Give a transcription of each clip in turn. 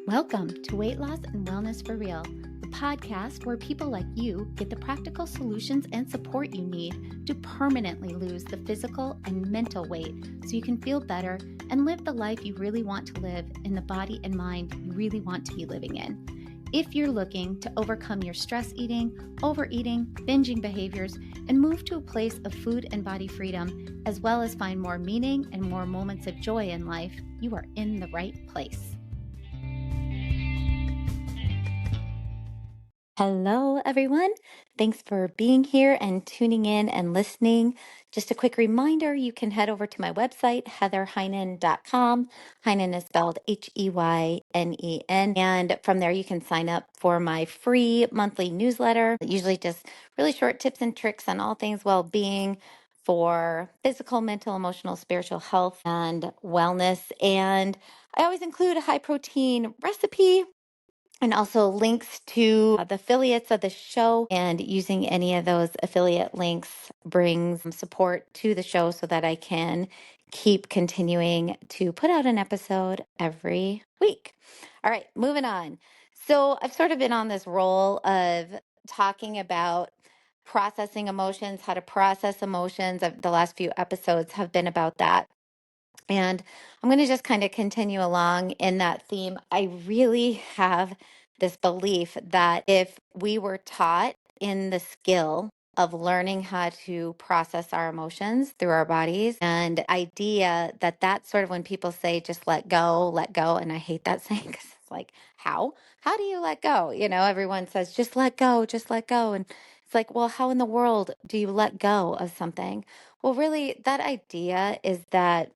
Welcome to Weight Loss and Wellness for Real, the podcast where people like you get the practical solutions and support you need to permanently lose the physical and mental weight so you can feel better and live the life you really want to live in the body and mind you really want to be living in. If you're looking to overcome your stress eating, overeating, binging behaviors, and move to a place of food and body freedom, as well as find more meaning and more moments of joy in life, you are in the right place. Hello, everyone. Thanks for being here and tuning in and listening. Just a quick reminder, you can head over to my website, heatherheynen.com. Heynen is spelled Heynen. And from there, you can sign up for my free monthly newsletter, usually just really short tips and tricks on all things well-being for physical, mental, emotional, spiritual health and wellness. And I always include a high protein recipe and also links to the affiliates of the show. And using any of those affiliate links brings support to the show so that I can keep continuing to put out an episode every week. All right, moving on. So I've sort of been on this roll of talking about processing emotions, how to process emotions. The last few episodes have been about that. And I'm going to just kind of continue along in that theme. I really have this belief that if we were taught in the skill of learning how to process our emotions through our bodies, and idea that that's sort of when people say just let go, and I hate that saying because it's like, how do you let go? Everyone says just let go, and it's like, well, how in the world do you let go of something? Well, really, that idea is that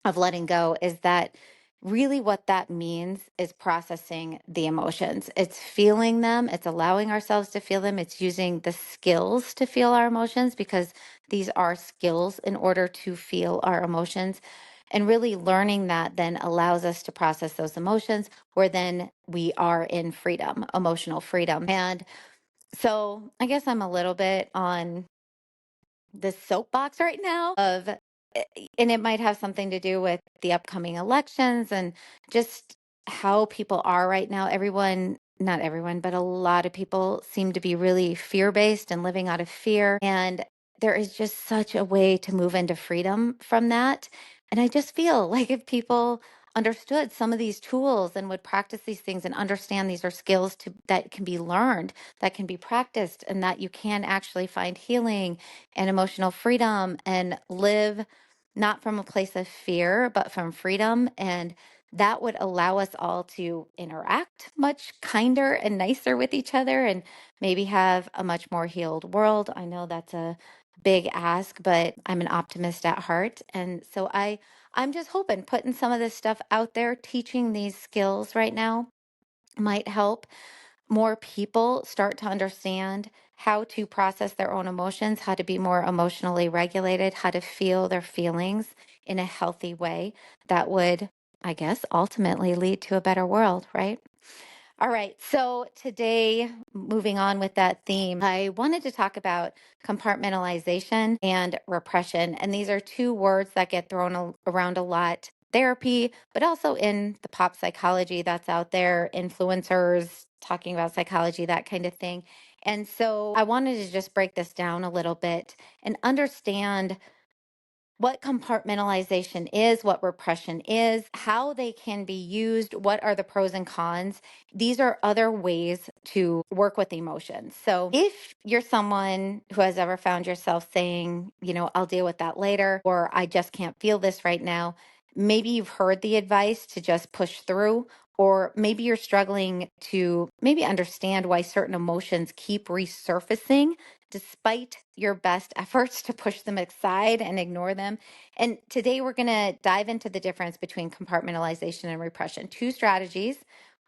of letting go is that really what that means is processing the emotions. It's feeling them, it's allowing ourselves to feel them, it's using the skills to feel our emotions because these are skills in order to feel our emotions. And really learning that then allows us to process those emotions where then we are in freedom, emotional freedom. And so I guess I'm a little bit on the soapbox right now and it might have something to do with the upcoming elections and just how people are right now. Not everyone, but a lot of people seem to be really fear-based and living out of fear. And there is just such a way to move into freedom from that. And I just feel like if people understood some of these tools and would practice these things and understand these are skills that can be learned, that can be practiced, and that you can actually find healing and emotional freedom and live not from a place of fear, but from freedom. And that would allow us all to interact much kinder and nicer with each other and maybe have a much more healed world. I know that's a big ask, but I'm an optimist at heart. And so I'm just hoping putting some of this stuff out there, teaching these skills right now might help more people start to understand how to process their own emotions, how to be more emotionally regulated, how to feel their feelings in a healthy way that would, I guess, ultimately lead to a better world, right? All right. So today, moving on with that theme, I wanted to talk about compartmentalization and repression. And these are two words that get thrown around a lot. Therapy, but also in the pop psychology that's out there, influencers talking about psychology, that kind of thing. And so I wanted to just break this down a little bit and understand what compartmentalization is, what repression is, how they can be used, what are the pros and cons. These are other ways to work with emotions. So if you're someone who has ever found yourself saying, I'll deal with that later, or I just can't feel this right now, maybe you've heard the advice to just push through. Or maybe you're struggling to maybe understand why certain emotions keep resurfacing despite your best efforts to push them aside and ignore them. And today we're going to dive into the difference between compartmentalization and repression, two strategies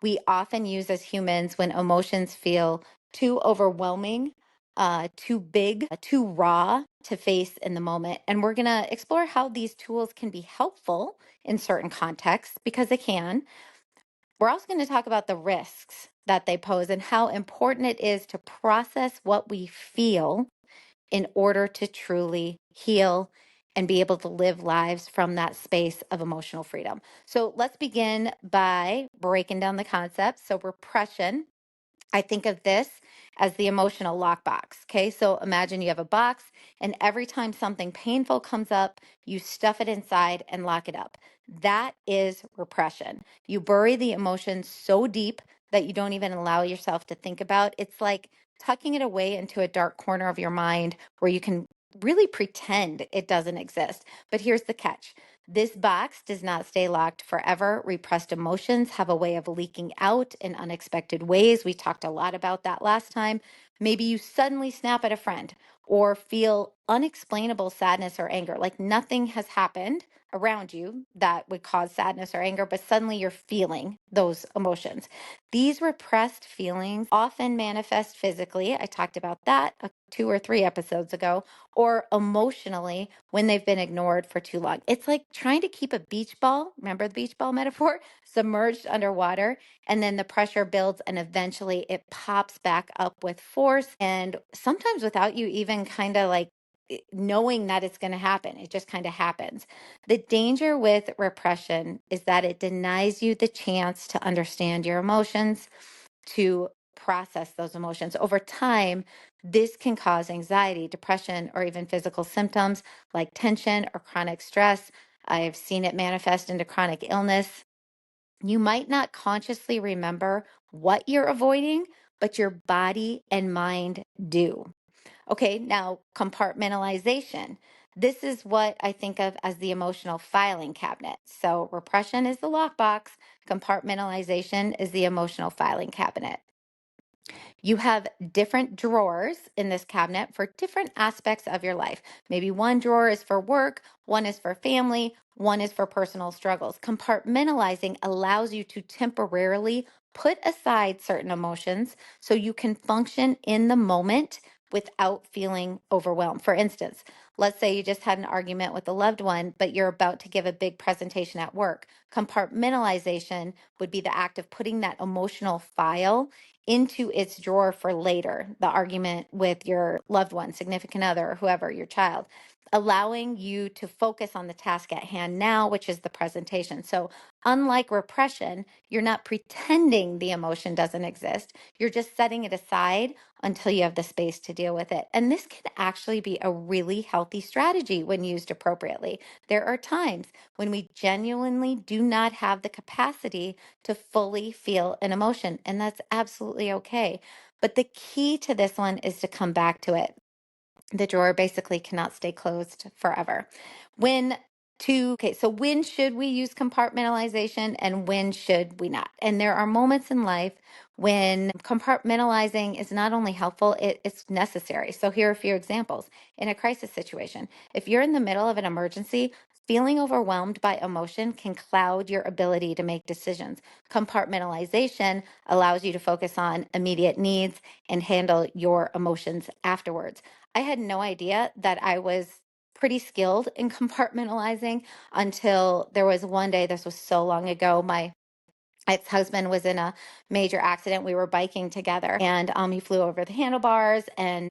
we often use as humans when emotions feel too overwhelming, too big, too raw to face in the moment. And we're going to explore how these tools can be helpful in certain contexts because they can. We're also going to talk about the risks that they pose and how important it is to process what we feel in order to truly heal and be able to live lives from that space of emotional freedom. So let's begin by breaking down the concepts. So repression, I think of this as the emotional lockbox. Okay. So imagine you have a box, and every time something painful comes up, you stuff it inside and lock it up. That is repression. You bury the emotion so deep that you don't even allow yourself to think about. It's like tucking it away into a dark corner of your mind where you can really pretend it doesn't exist. But here's the catch. This box does not stay locked forever. Repressed emotions have a way of leaking out in unexpected ways. We talked a lot about that last time. Maybe you suddenly snap at a friend or feel unexplainable sadness or anger, like nothing has happened around you that would cause sadness or anger, but suddenly you're feeling those emotions. These repressed feelings often manifest physically. I talked about that 2 or 3 episodes ago, or emotionally when they've been ignored for too long. It's like trying to keep a beach ball, remember the beach ball metaphor, submerged underwater, and then the pressure builds and eventually it pops back up with force. And sometimes without you even kind of like knowing that it's going to happen, it just kind of happens. The danger with repression is that it denies you the chance to understand your emotions, to process those emotions. Over time, this can cause anxiety, depression, or even physical symptoms like tension or chronic stress. I've seen it manifest into chronic illness. You might not consciously remember what you're avoiding, but your body and mind do. Okay, now compartmentalization. This is what I think of as the emotional filing cabinet. So repression is the lockbox, compartmentalization is the emotional filing cabinet. You have different drawers in this cabinet for different aspects of your life. Maybe one drawer is for work, one is for family, one is for personal struggles. Compartmentalizing allows you to temporarily put aside certain emotions so you can function in the moment without feeling overwhelmed. For instance, let's say you just had an argument with a loved one, but you're about to give a big presentation at work. Compartmentalization would be the act of putting that emotional file into its drawer for later, the argument with your loved one, significant other, or whoever, your child, allowing you to focus on the task at hand now, which is the presentation. So, unlike repression, you're not pretending the emotion doesn't exist. You're just setting it aside until you have the space to deal with it. And this can actually be a really healthy strategy when used appropriately. There are times when we genuinely do not have the capacity to fully feel an emotion, and that's absolutely okay. But the key to this one is to come back to it. The drawer basically cannot stay closed forever. So when should we use compartmentalization and when should we not? And there are moments in life when compartmentalizing is not only helpful, it's necessary. So here are a few examples. In a crisis situation, if you're in the middle of an emergency, feeling overwhelmed by emotion can cloud your ability to make decisions. Compartmentalization allows you to focus on immediate needs and handle your emotions afterwards. I had no idea that I was pretty skilled in compartmentalizing until there was one day, this was so long ago, my ex-husband was in a major accident. We were biking together and he flew over the handlebars and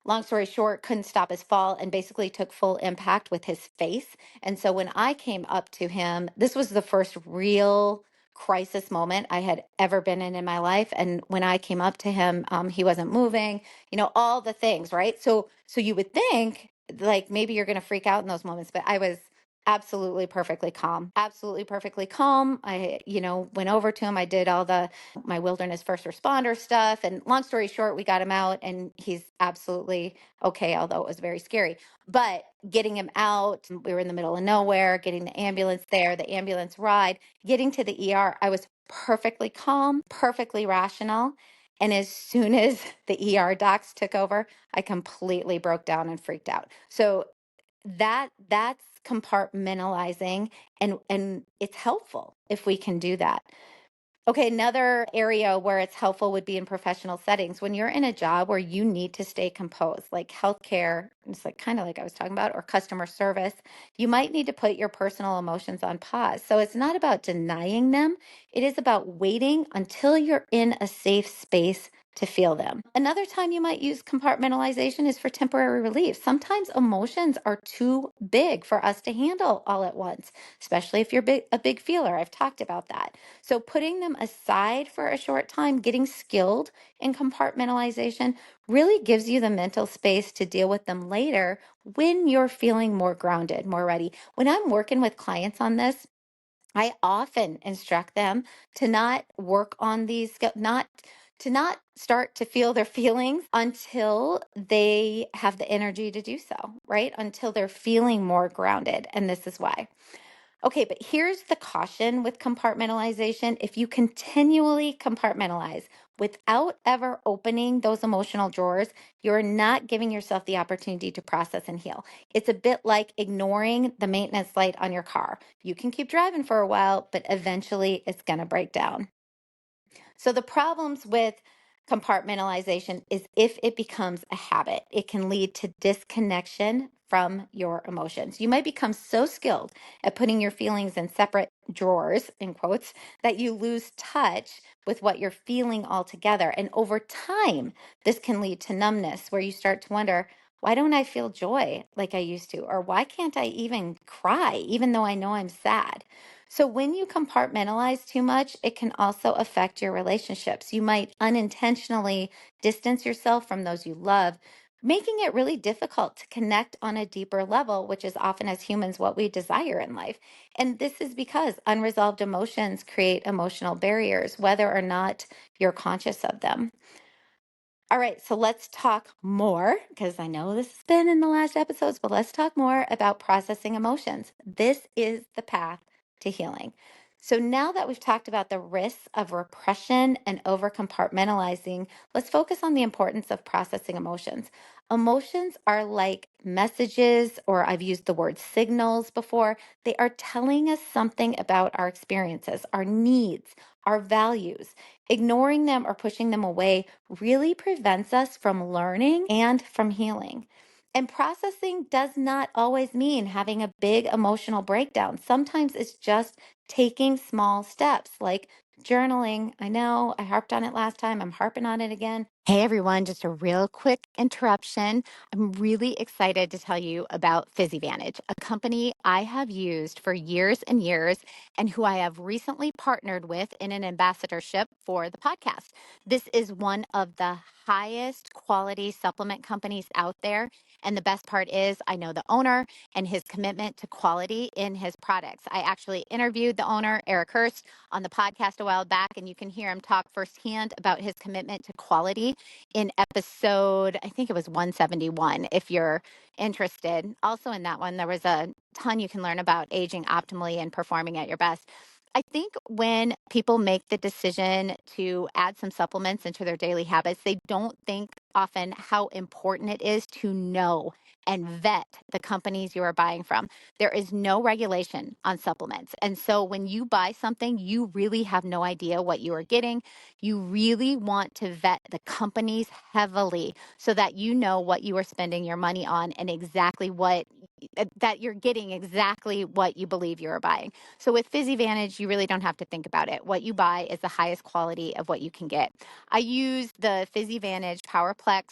long story short, couldn't stop his fall and basically took full impact with his face. And so when I came up to him, this was the first real crisis moment I had ever been in my life. And when I came up to him, he wasn't moving, all the things, right? So you would think like maybe you're going to freak out in those moments, but I was absolutely perfectly calm. Absolutely perfectly calm. I, went over to him. I did all my wilderness first responder stuff. And long story short, we got him out and he's absolutely okay, although it was very scary. But getting him out, we were in the middle of nowhere, getting the ambulance there, the ambulance ride, getting to the ER, I was perfectly calm, perfectly rational. And as soon as the ER docs took over, I completely broke down and freaked out. So that's compartmentalizing, and it's helpful if we can do that. Okay, another area where it's helpful would be in professional settings. When you're in a job where you need to stay composed, like healthcare, it's like kind of like I was talking about, or customer service, you might need to put your personal emotions on pause. So it's not about denying them, it is about waiting until you're in a safe space to feel them. Another time you might use compartmentalization is for temporary relief. Sometimes emotions are too big for us to handle all at once, especially if you're a big feeler. I've talked about that. So putting them aside for a short time, getting skilled in compartmentalization really gives you the mental space to deal with them later when you're feeling more grounded, more ready. When I'm working with clients on this, I often instruct them to not work on not to not start to feel their feelings until they have the energy to do so, right? Until they're feeling more grounded. And this is why. Okay, but here's the caution with compartmentalization. If you continually compartmentalize without ever opening those emotional drawers, you're not giving yourself the opportunity to process and heal. It's a bit like ignoring the maintenance light on your car. You can keep driving for a while, but eventually it's going to break down. So the problems with compartmentalization is if it becomes a habit, it can lead to disconnection from your emotions. You might become so skilled at putting your feelings in separate drawers, in quotes, that you lose touch with what you're feeling altogether. And over time, this can lead to numbness where you start to wonder, why don't I feel joy like I used to? Or why can't I even cry, even though I know I'm sad? So, when you compartmentalize too much, it can also affect your relationships. You might unintentionally distance yourself from those you love, making it really difficult to connect on a deeper level, which is often as humans what we desire in life. And this is because unresolved emotions create emotional barriers, whether or not you're conscious of them. All right, so let's talk more because I know this has been in the last episodes, but let's talk more about processing emotions. This is the path to healing. So now that we've talked about the risks of repression and over compartmentalizing, let's focus on the importance of processing emotions. Emotions are like messages, or I've used the word signals before. They are telling us something about our experiences, our needs, our values. Ignoring them or pushing them away really prevents us from learning and from healing. And processing does not always mean having a big emotional breakdown. Sometimes it's just taking small steps like journaling. I know I harped on it last time, I'm harping on it again. Hey everyone, just a real quick interruption. I'm really excited to tell you about PhysiVantage, a company I have used for years and years and who I have recently partnered with in an ambassadorship for the podcast. This is one of the highest quality supplement companies out there. And the best part is, I know the owner and his commitment to quality in his products. I actually interviewed the owner, Eric Hurst, on the podcast a while back, and you can hear him talk firsthand about his commitment to quality in episode, I think it was 171, if you're interested. Also, in that one, there was a ton you can learn about aging optimally and performing at your best. I think when people make the decision to add some supplements into their daily habits, they don't think often how important it is to know and vet the companies you are buying from. There is no regulation on supplements. And so when you buy something, you really have no idea what you are getting. You really want to vet the companies heavily so that you know what you are spending your money on and exactly that you're getting exactly what you believe you are buying. So with PhysiVantage, you really don't have to think about it. What you buy is the highest quality of what you can get. I use the PhysiVantage PowerPlex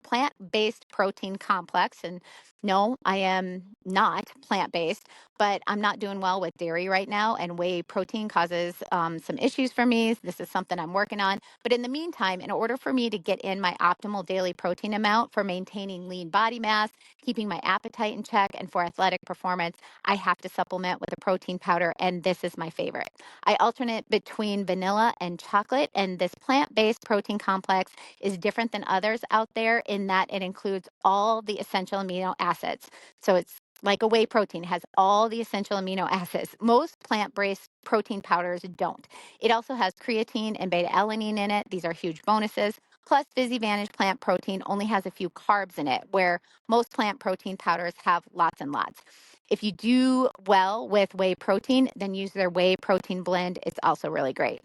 plant-based protein complex. And no, I am not plant-based, but I'm not doing well with dairy right now, and whey protein causes some issues for me. This is something I'm working on. But in the meantime, in order for me to get in my optimal daily protein amount for maintaining lean body mass, keeping my appetite in check, and for athletic performance, I have to supplement with a protein powder, and this is my favorite. I alternate between vanilla and chocolate, and this plant-based protein complex is different than others out there in that it includes all the essential amino acids. So it's like a whey protein, has all the essential amino acids. Most plant-based protein powders don't. It also has creatine and beta-alanine in it. These are huge bonuses. Plus, PhysiVantage plant protein only has a few carbs in it, where most plant protein powders have lots and lots. If you do well with whey protein, then use their whey protein blend. It's also really great.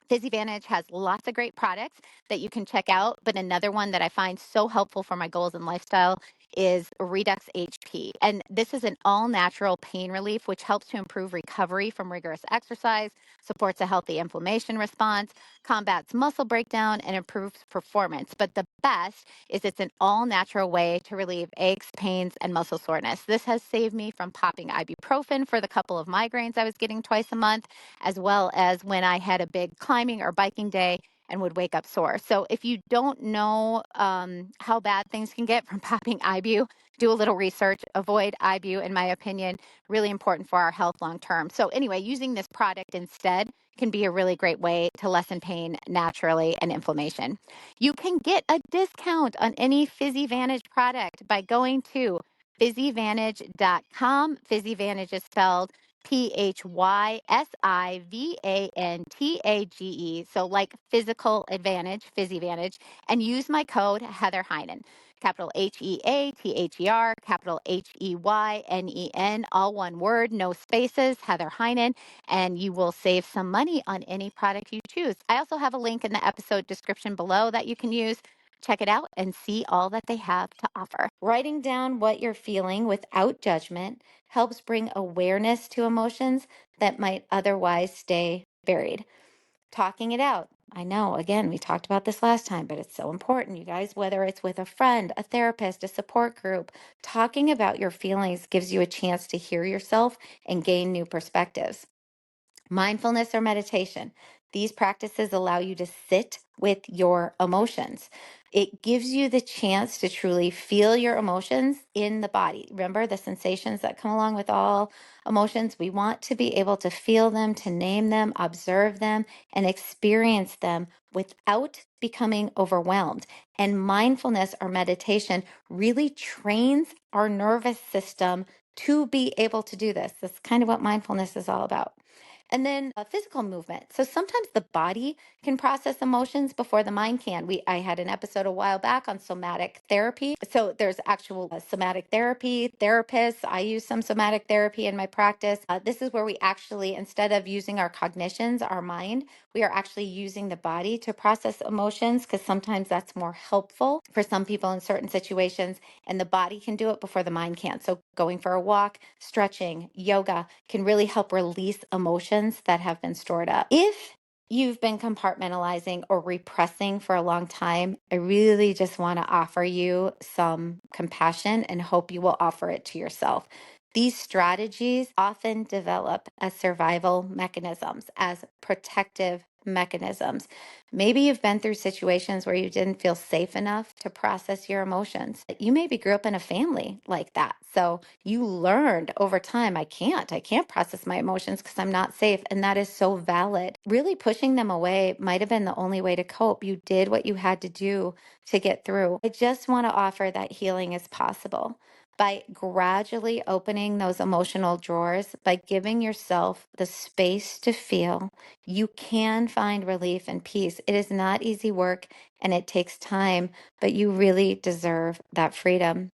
PhysiVantage has lots of great products that you can check out, but another one that I find so helpful for my goals and lifestyle is Redux HP. And this is an all-natural pain relief, which helps to improve recovery from rigorous exercise, supports a healthy inflammation response, combats muscle breakdown, and improves performance. But the best is it's an all-natural way to relieve aches, pains, and muscle soreness. This has saved me from popping ibuprofen for the couple of migraines I was getting twice a month, as well as when I had a big climbing or biking day and would wake up sore. So if you don't know how bad things can get from popping Ibu, do a little research. Avoid Ibu, in my opinion, really important for our health long term. So anyway, using this product instead can be a really great way to lessen pain naturally and inflammation. You can get a discount on any PhysiVantage product by going to physivantage.com. PhysiVantage is spelled PhysiVantage. So like physical advantage, PhysiVantage, and use my code Heather Heynen. Capital HEATHER, capital HEYNEN, all one word, no spaces, Heather Heynen, and you will save some money on any product you choose. I also have a link in the episode description below that you can use. Check it out and see all that they have to offer. Writing down what you're feeling without judgment helps bring awareness to emotions that might otherwise stay buried. Talking it out. I know, again, we talked about this last time, but it's so important, you guys, whether it's with a friend, a therapist, a support group, talking about your feelings gives you a chance to hear yourself and gain new perspectives. Mindfulness or meditation. These practices allow you to sit with your emotions. It gives you the chance to truly feel your emotions in the body. Remember the sensations that come along with all emotions? We want to be able to feel them, to name them, observe them, and experience them without becoming overwhelmed. And mindfulness or meditation really trains our nervous system to be able to do this. That's kind of what mindfulness is all about. And then physical movement. So sometimes the body can process emotions before the mind can. I had an episode a while back on somatic therapy. So there's actual somatic therapy therapists. I use some somatic therapy in my practice. This is where we actually, instead of using our cognitions, our mind, we are actually using the body to process emotions because sometimes that's more helpful for some people in certain situations, and the body can do it before the mind can. So going for a walk, stretching, yoga can really help release emotions that have been stored up. If you've been compartmentalizing or repressing for a long time, I really just want to offer you some compassion and hope you will offer it to yourself. These strategies often develop as survival mechanisms, as protective mechanisms. Maybe you've been through situations where you didn't feel safe enough to process your emotions. You maybe grew up in a family like that. So you learned over time, I can't process my emotions because I'm not safe. And that is so valid. Really pushing them away might have been the only way to cope. You did what you had to do to get through. I just want to offer that healing is possible by gradually opening those emotional drawers, by giving yourself the space to feel. You can find relief and peace. It is not easy work and it takes time, but you really deserve that freedom.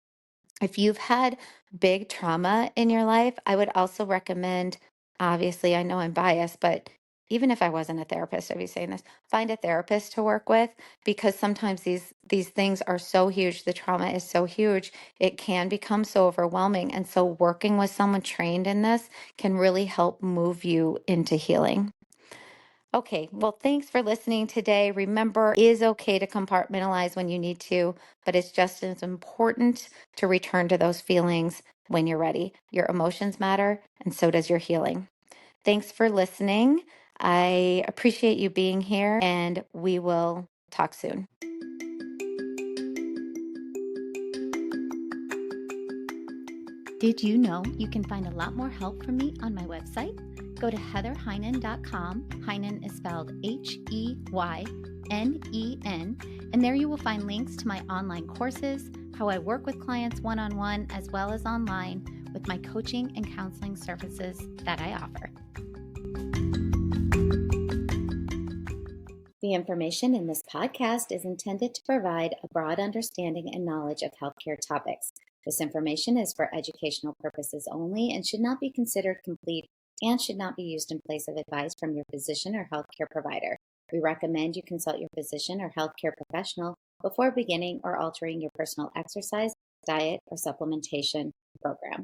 If you've had big trauma in your life, I would also recommend, obviously, I know I'm biased, but even if I wasn't a therapist, I'd be saying this, find a therapist to work with because sometimes these things are so huge, the trauma is so huge, it can become so overwhelming. And so working with someone trained in this can really help move you into healing. Okay, well, thanks for listening today. Remember, it is okay to compartmentalize when you need to, but it's just as important to return to those feelings when you're ready. Your emotions matter, and so does your healing. Thanks for listening. I appreciate you being here, and we will talk soon. Did you know you can find a lot more help from me on my website? Go to heatherheynen.com. Heynen is spelled Heynen, and there you will find links to my online courses, how I work with clients one-on-one, as well as online with my coaching and counseling services that I offer. The information in this podcast is intended to provide a broad understanding and knowledge of healthcare topics. This information is for educational purposes only and should not be considered complete and should not be used in place of advice from your physician or healthcare provider. We recommend you consult your physician or healthcare professional before beginning or altering your personal exercise, diet or supplementation program.